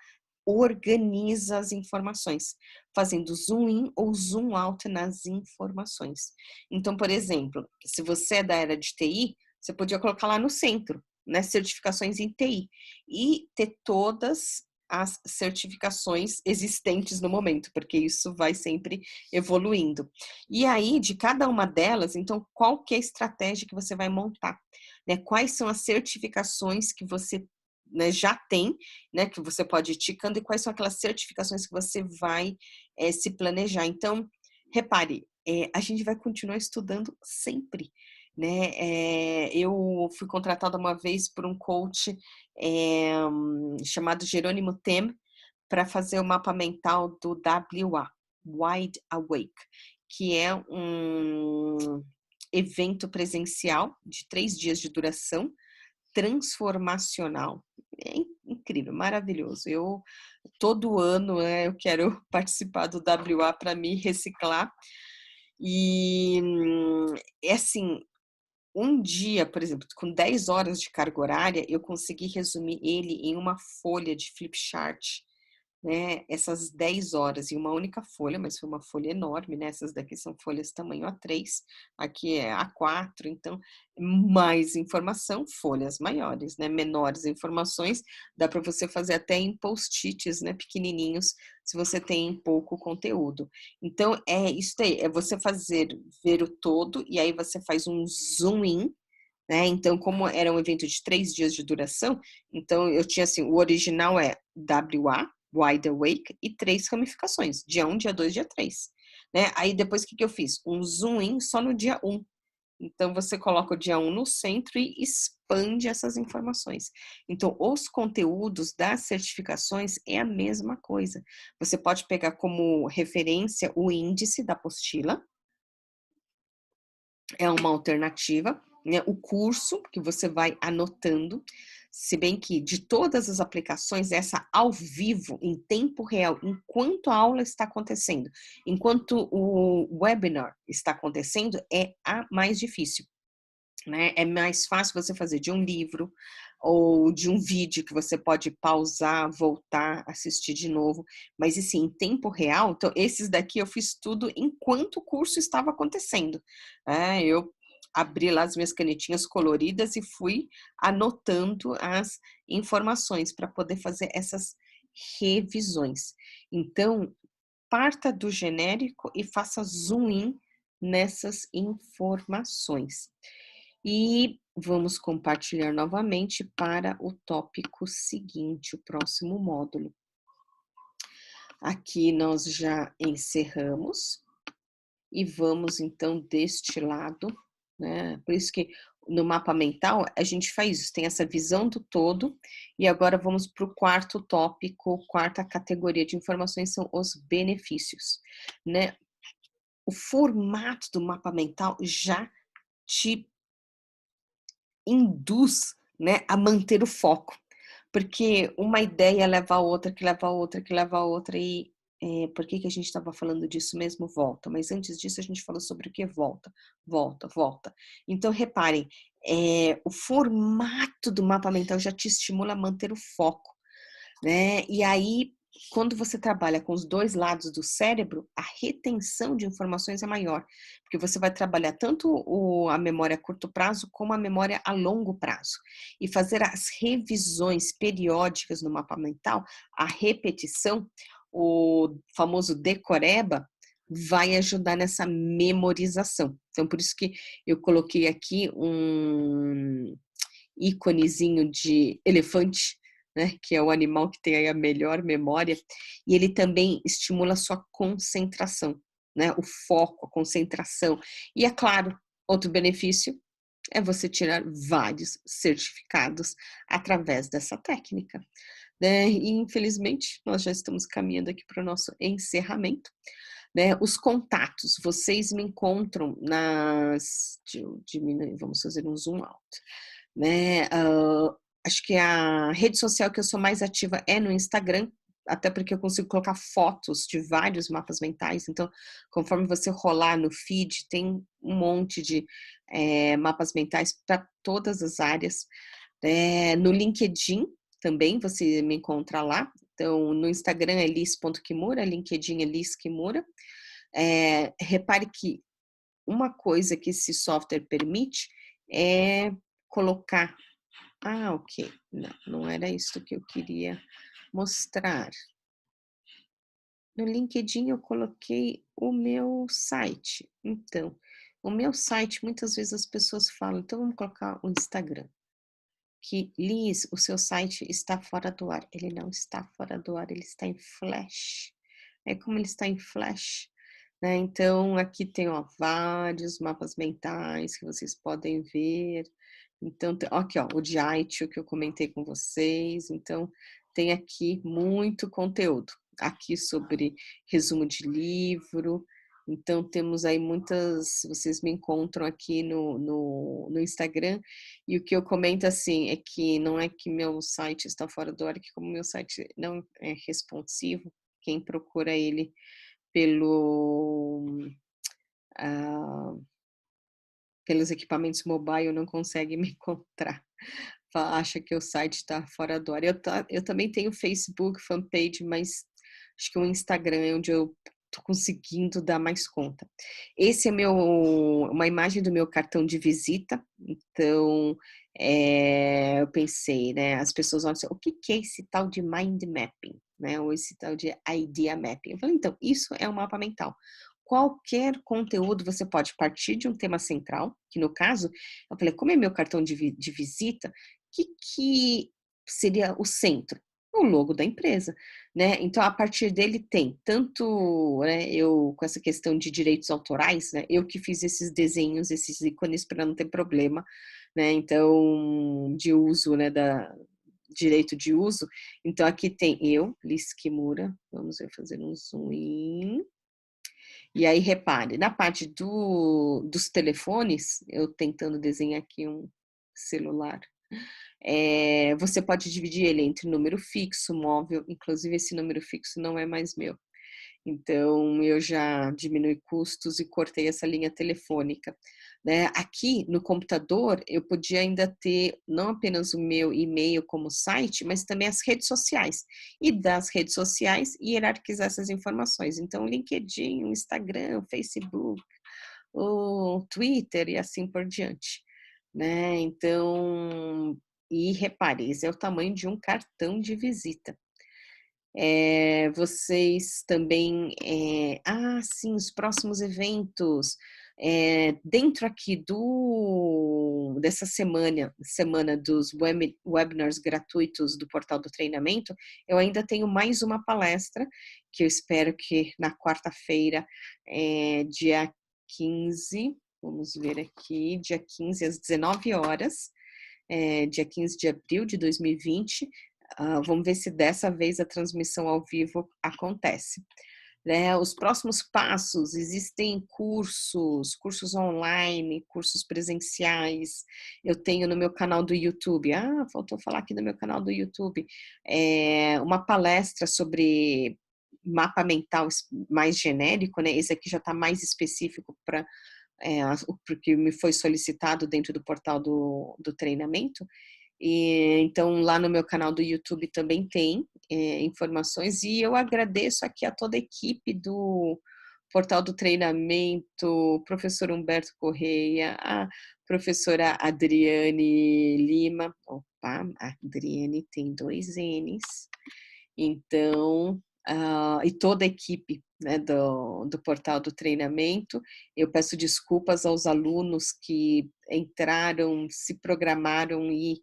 organiza as informações, fazendo zoom in ou zoom out nas informações. Então, por exemplo, se você é da área de TI, você podia colocar lá no centro, né, certificações em TI, e ter todas as certificações existentes no momento, porque isso vai sempre evoluindo. E aí, de cada uma delas, então, qual que é a estratégia que você vai montar? Né? Quais são as certificações que você, né, já tem, né, que você pode ir ticando, e quais são aquelas certificações que você vai se planejar. Então, repare, a gente vai continuar estudando sempre, né? Eu fui contratada uma vez por um coach chamado Jerônimo Tem para fazer o mapa mental do WA, Wide Awake, que é um evento presencial de 3 dias de duração, transformacional. É incrível, maravilhoso. Eu todo ano eu quero participar do WA para me reciclar. E é assim, um dia, por exemplo, com 10 horas de carga horária, eu consegui resumir ele em uma folha de flipchart né, essas 10 horas em uma única folha, mas foi uma folha enorme, né? Essas daqui são folhas tamanho A3, aqui é A4, então mais informação, folhas maiores, né? Menores informações, dá para você fazer até em post-its, né? Pequenininhos, se você tem pouco conteúdo. Então, é isso aí, é você ver o todo, e aí você faz um zoom in, né? Então, como era um evento de 3 dias de duração, então eu tinha assim, o original é WA, Wide Awake, e 3 ramificações, dia 1, dia 2, dia 3. Né? Aí depois o que eu fiz? Um zoom in só no dia 1. Então, você coloca o dia 1 no centro e expande essas informações. Então, os conteúdos das certificações é a mesma coisa. Você pode pegar como referência o índice da apostila, é uma alternativa, né? O curso que você vai anotando, se bem que de todas as aplicações, essa ao vivo, em tempo real, enquanto a aula está acontecendo, enquanto o webinar está acontecendo, é a mais difícil, né? É mais fácil você fazer de um livro ou de um vídeo que você pode pausar, voltar, assistir de novo, mas assim, em tempo real, então esses daqui eu fiz tudo enquanto o curso estava acontecendo. Eu abri lá as minhas canetinhas coloridas e fui anotando as informações para poder fazer essas revisões. Então, parta do genérico e faça zoom in nessas informações. E vamos compartilhar novamente para o tópico seguinte, o próximo módulo. Aqui nós já encerramos e vamos então deste lado, né? Por isso que no mapa mental a gente faz isso, tem essa visão do todo, e agora vamos para o quarto tópico, quarta categoria de informações são os benefícios, né? O formato do mapa mental já te induz, né, a manter o foco, porque uma ideia leva a outra, que leva a outra, que leva a outra, e por que a gente estava falando disso mesmo? Volta, mas antes disso a gente falou sobre o que? Volta, volta, volta. Então reparem, o formato do mapa mental já te estimula a manter o foco, né? E aí, quando você trabalha com os dois lados do cérebro, a retenção de informações é maior, porque você vai trabalhar tanto a memória a curto prazo como a memória a longo prazo. E fazer as revisões periódicas no mapa mental, a repetição, o famoso decoreba, vai ajudar nessa memorização. Então, por isso que eu coloquei aqui um íconezinho de elefante, né, que é o animal que tem aí a melhor memória, e ele também estimula a sua concentração, né, o foco, a concentração. E é claro, outro benefício é você tirar vários certificados através dessa técnica, né? E infelizmente nós já estamos caminhando aqui para o nosso encerramento, né? Os contatos, vocês me encontram nas, diminuir, vamos fazer um zoom out, né? Acho que a rede social que eu sou mais ativa é no Instagram, até porque eu consigo colocar fotos de vários mapas mentais. Então, conforme você rolar no feed, tem um monte de mapas mentais para todas as áreas. No LinkedIn também você me encontra lá. Então, no Instagram é liz.kimura, LinkedIn é Liz Kimura. Repare que uma coisa que esse software permite é colocar. Ok. Não era isso que eu queria mostrar. No LinkedIn eu coloquei o meu site. Então, o meu site, muitas vezes as pessoas falam, então vamos colocar o Instagram. Que, Liz, o seu site está fora do ar. Ele não está fora do ar, ele está em flash. Como ele está em flash, né? Então, aqui tem vários mapas mentais que vocês podem ver. Então, aqui, o de Aitio que eu comentei com vocês. Então, tem aqui muito conteúdo. Aqui sobre resumo de livro. Então, temos aí muitas. Vocês me encontram aqui no Instagram. E o que eu comento assim é que não é que meu site está fora do ar, é que como meu site não é responsivo, quem procura ele pelo pelos equipamentos mobile não consegue me encontrar. Acha que o site está fora do ar. Eu também tenho Facebook, fanpage, mas acho que o Instagram é onde eu tô conseguindo dar mais conta. Esse é uma imagem do meu cartão de visita, então eu pensei, né? As pessoas olham assim, o que que é esse tal de mind mapping, né? Ou esse tal de idea mapping? Eu falei, então, isso é um mapa mental. Qualquer conteúdo você pode partir de um tema central, que no caso, eu falei, como é meu cartão de visita, o que seria o centro? O logo da empresa, né? Então, a partir dele tem tanto, né, eu com essa questão de direitos autorais, né? Eu que fiz esses desenhos, esses ícones para não ter problema, né? Então, de uso, né, da direito de uso. Então, aqui tem eu, Liz Kimura, vamos ver, fazer um zoom in. E aí, repare, na parte dos telefones, eu tentando desenhar aqui um celular, você pode dividir ele entre número fixo, móvel, inclusive esse número fixo não é mais meu. Então, eu já diminui custos e cortei essa linha telefônica, né? Aqui no computador, eu podia ainda ter não apenas o meu e-mail como site, mas também as redes sociais. E das redes sociais, hierarquizar essas informações. Então, LinkedIn, o Instagram, o Facebook, o Twitter e assim por diante, né? Então, e repare, esse é o tamanho de um cartão de visita. Vocês também, sim, os próximos eventos, dentro aqui dessa semana dos webinars gratuitos do Portal do Treinamento, eu ainda tenho mais uma palestra, que eu espero que na quarta-feira, dia 15, vamos ver aqui, dia 15 às 19 horas, dia 15 de abril de 2020, vamos ver se dessa vez a transmissão ao vivo acontece. Né? Os próximos passos, existem cursos online, cursos presenciais, eu tenho no meu canal do YouTube, faltou falar aqui no meu canal do YouTube, uma palestra sobre mapa mental mais genérico, né? Esse aqui já está mais específico para porque me foi solicitado dentro do portal do treinamento. E, então, lá no meu canal do YouTube também tem informações, e eu agradeço aqui a toda a equipe do Portal do Treinamento, o professor Humberto Correia, a professora Adriane Lima, opa, a Adriane tem 2 N's, então, e toda a equipe, né, do Portal do Treinamento. Eu peço desculpas aos alunos que entraram, se programaram e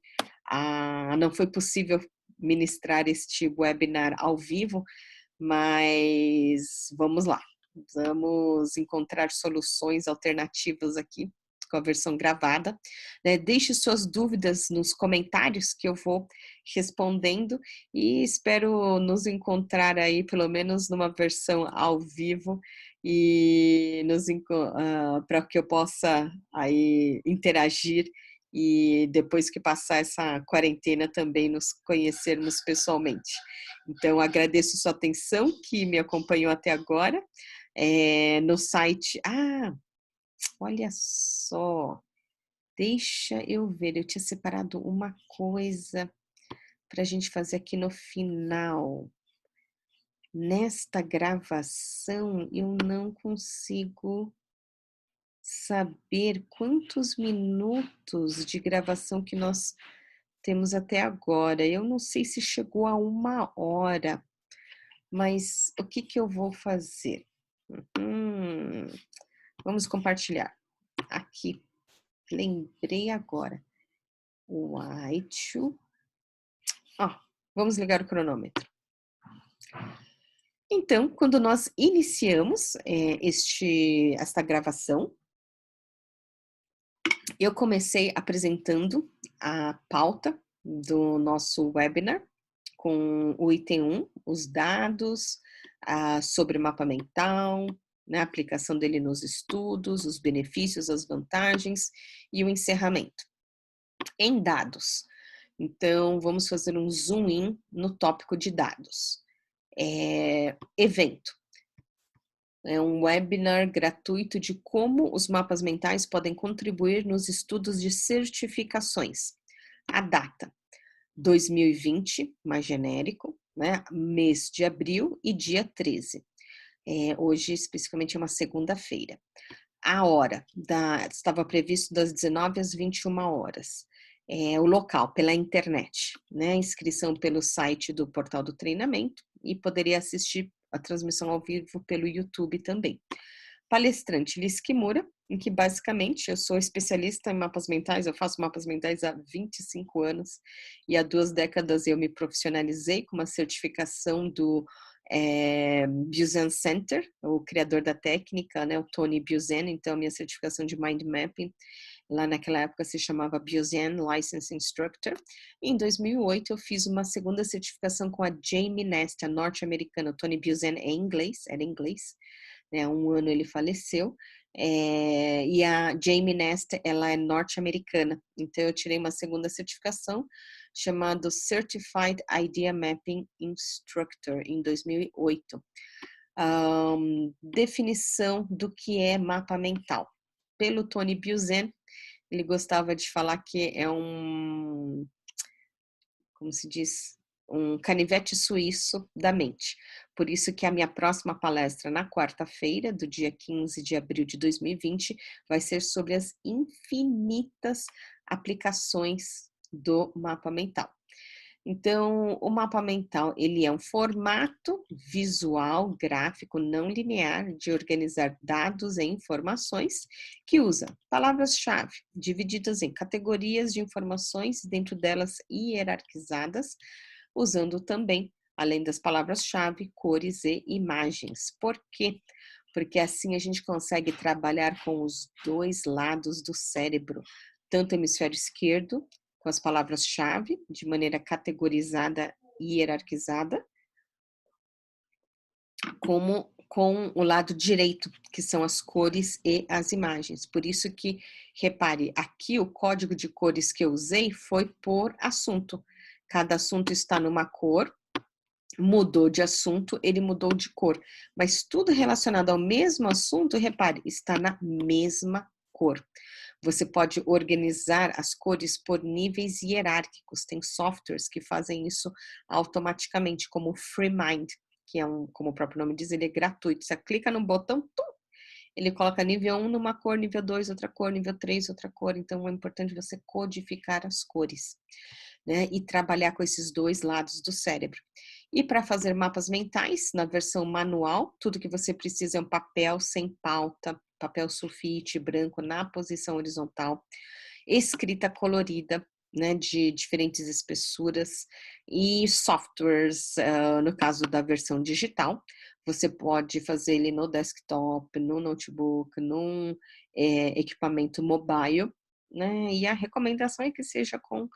não foi possível ministrar este webinar ao vivo, mas vamos lá, vamos encontrar soluções alternativas aqui com a versão gravada, né? Deixe suas dúvidas nos comentários que eu vou respondendo e espero nos encontrar aí pelo menos numa versão ao vivo e para que eu possa aí interagir e depois que passar essa quarentena também nos conhecermos pessoalmente. Então, agradeço sua atenção que me acompanhou até agora. No site, olha só, deixa eu ver, eu tinha separado uma coisa para a gente fazer aqui no final. Nesta gravação, eu não consigo saber quantos minutos de gravação que nós temos até agora. Eu não sei se chegou a 1 hora, mas o que que eu vou fazer? Vamos compartilhar. Aqui, lembrei agora. White. Vamos ligar o cronômetro. Então, quando nós iniciamos esta gravação, eu comecei apresentando a pauta do nosso webinar, com o item 1, os dados sobre o mapa mental, né, a aplicação dele nos estudos, os benefícios, as vantagens e o encerramento. Em dados, então vamos fazer um zoom in no tópico de dados. Evento. É um webinar gratuito de como os mapas mentais podem contribuir nos estudos de certificações. A data, 2020, mais genérico, né? Mês de abril e dia 13. Hoje, especificamente, é uma segunda-feira. A hora estava previsto das 19 às 21 horas. O local, pela internet, né? Inscrição pelo site do portal do treinamento e poderia assistir a transmissão ao vivo pelo YouTube também. Palestrante Liz Kimura, em que basicamente eu sou especialista em mapas mentais, eu faço mapas mentais há 25 anos e há 2 décadas eu me profissionalizei com uma certificação do Busan Center, o criador da técnica, né, o Tony Busan, então minha certificação de Mind Mapping, lá naquela época se chamava Busan License Instructor. Em 2008 eu fiz uma segunda certificação com a Jamie Nesta, norte-americana. O Tony Busan era inglês, né, há 1 ano ele faleceu, e a Jamie Nesta, ela é norte-americana, então eu tirei uma segunda certificação chamado Certified Idea Mapping Instructor em 2008. Definição do que é mapa mental. Pelo Tony Busan, ele gostava de falar que é como se diz, um canivete suíço da mente. Por isso que a minha próxima palestra na quarta-feira, do dia 15 de abril de 2020, vai ser sobre as infinitas aplicações do mapa mental. Então, o mapa mental, ele é um formato visual, gráfico, não linear de organizar dados e informações que usa palavras-chave divididas em categorias de informações, dentro delas hierarquizadas, usando também, além das palavras-chave, cores e imagens. Por quê? Porque assim a gente consegue trabalhar com os 2 lados do cérebro, tanto o hemisfério esquerdo, com as palavras-chave, de maneira categorizada e hierarquizada, como com o lado direito, que são as cores e as imagens. Por isso que, repare, aqui o código de cores que eu usei foi por assunto. Cada assunto está numa cor, mudou de assunto, ele mudou de cor. Mas tudo relacionado ao mesmo assunto, repare, está na mesma cor. Você pode organizar as cores por níveis hierárquicos. Tem softwares que fazem isso automaticamente, como o FreeMind, que é como o próprio nome diz, ele é gratuito. Você clica no botão, ele coloca nível 1 numa cor, nível 2 outra cor, nível 3 outra cor. Então é importante você codificar as cores, né? E trabalhar com esses 2 lados do cérebro. E para fazer mapas mentais, na versão manual, tudo que você precisa é um papel sem pauta, papel sulfite branco na posição horizontal, escrita colorida, né, de diferentes espessuras e softwares, no caso da versão digital, você pode fazer ele no desktop, no notebook, num equipamento mobile, né, e a recomendação é que seja com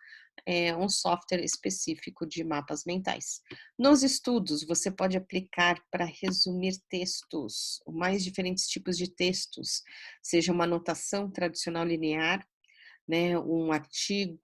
um software específico de mapas mentais. Nos estudos, você pode aplicar para resumir textos, os mais diferentes tipos de textos, seja uma anotação tradicional linear, né, um artigo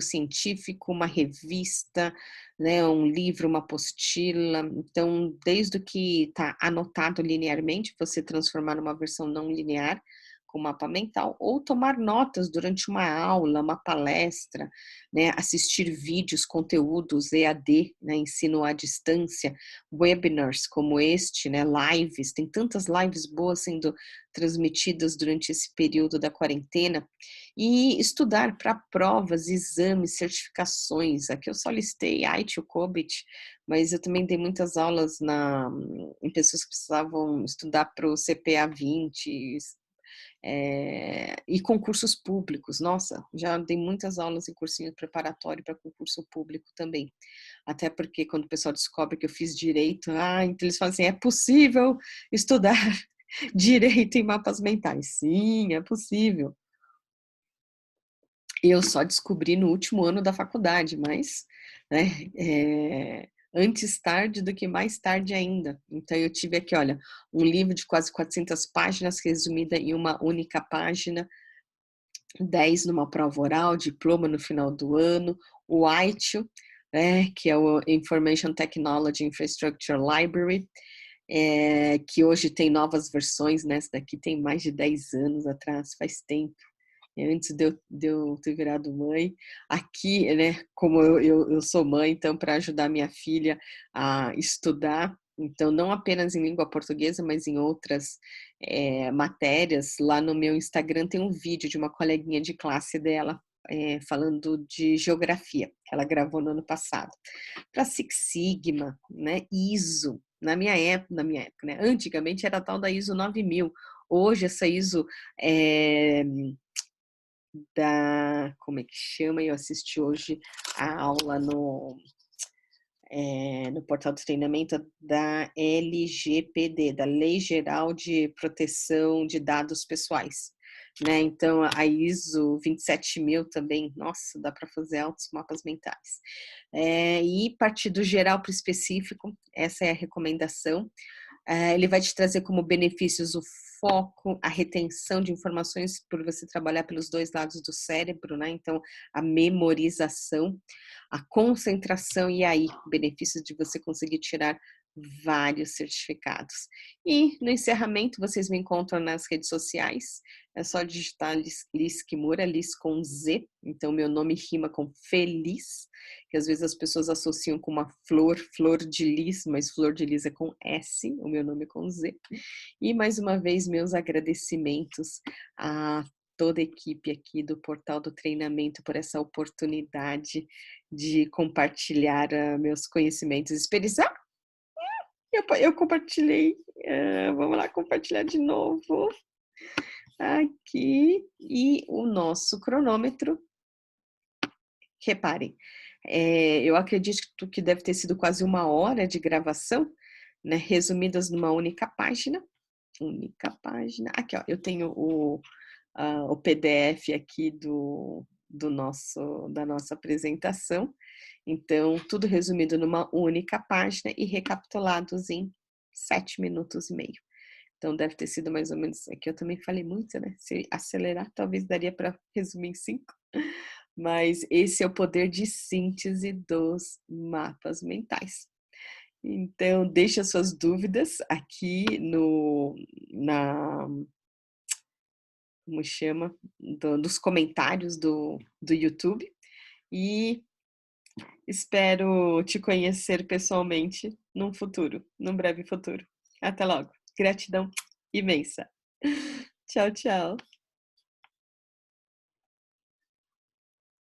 científico, uma revista, né, um livro, uma apostila. Então, desde o que está anotado linearmente, você transformar numa versão não linear, com mapa mental, ou tomar notas durante uma aula, uma palestra, né, assistir vídeos, conteúdos EAD, né, ensino à distância, webinars como este, né, lives, tem tantas lives boas sendo transmitidas durante esse período da quarentena, e estudar para provas, exames, certificações. Aqui eu só listei IT, o COBIT, mas eu também dei muitas aulas em pessoas que precisavam estudar para o CPA 20, e concursos públicos. Nossa, já dei muitas aulas em cursinho preparatório para concurso público também. Até porque quando o pessoal descobre que eu fiz direito, então eles falam assim, é possível estudar direito em mapas mentais? Sim, é possível. Eu só descobri no último ano da faculdade, mas, né, antes tarde do que mais tarde ainda. Então eu tive aqui, olha, um livro de quase 400 páginas, resumida em uma única página, 10 numa prova oral, diploma no final do ano, o ITIL, né, que é o Information Technology Infrastructure Library, que hoje tem novas versões, né, essa daqui tem mais de 10 anos atrás, faz tempo. antes de eu ter virado mãe. Aqui, né, como eu sou mãe, então para ajudar minha filha a estudar, então não apenas em língua portuguesa, mas em outras matérias, lá no meu Instagram tem um vídeo de uma coleguinha de classe dela falando de geografia. Ela gravou no ano passado. Para Six Sigma, né, ISO. Na minha época, né, antigamente era a tal da ISO 9000. Hoje essa ISO como é que chama? Eu assisti hoje a aula no portal de treinamento da LGPD, da Lei Geral de Proteção de Dados Pessoais. Né? Então, a ISO 27000 também, nossa, dá para fazer altos mapas mentais. E partir do geral para o específico, essa é a recomendação. Ele vai te trazer como benefícios o foco, a retenção de informações por você trabalhar pelos dois lados do cérebro, né? Então, a memorização, a concentração e aí, benefícios de você conseguir tirar vários certificados. E no encerramento, vocês me encontram nas redes sociais, é só digitar Liz Kimura, Liz com Z, então meu nome rima com feliz, que às vezes as pessoas associam com uma flor, flor de lis, mas flor de lis é com S, o meu nome é com Z. E mais uma vez, meus agradecimentos a toda a equipe aqui do Portal do Treinamento por essa oportunidade de compartilhar meus conhecimentos e experiências. Eu compartilhei, vamos lá compartilhar de novo aqui, e o nosso cronômetro, reparem, eu acredito que deve ter sido quase 1 hora de gravação, né, resumidas numa única página, aqui ó, eu tenho o PDF aqui da nossa apresentação, então tudo resumido numa única página e recapitulados em 7 minutos e meio. Então deve ter sido mais ou menos, aqui eu também falei muito, né? Se acelerar, talvez daria para resumir em 5. Mas esse é o poder de síntese dos mapas mentais. Então, deixe as suas dúvidas aqui como chama, dos comentários do YouTube. E espero te conhecer pessoalmente num breve futuro. Até logo. Gratidão imensa. Tchau, tchau.